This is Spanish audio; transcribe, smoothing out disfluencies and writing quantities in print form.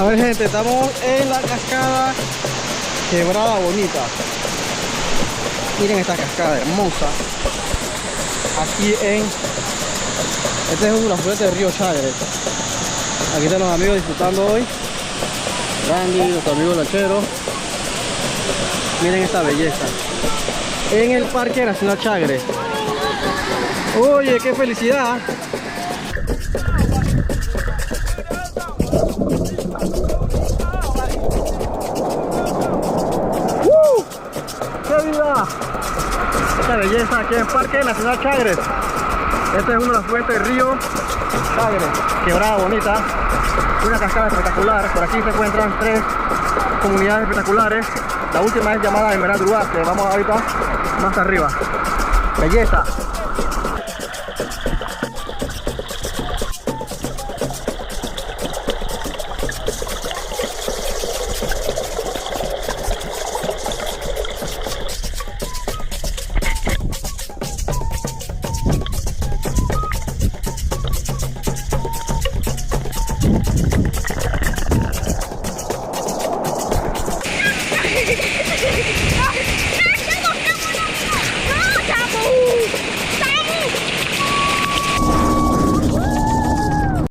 A ver, gente, estamos en la cascada Quebrada Bonita. Miren esta cascada hermosa. Aquí este es uno de los afluentes del río Chagres. Aquí están los amigos disfrutando hoy. Randy, nuestro amigo lanchero. Miren esta belleza. En el Parque Nacional Chagres. Oye, qué felicidad. ¡Qué vida! Esta belleza aquí en el Parque Nacional Chagres. Este es uno de los afluentes del río Chagres, Quebrada Bonita. Una cascada espectacular. Por aquí se encuentran 3 comunidades espectaculares. La última es llamada Emerald, que vamos ahorita más arriba. Belleza.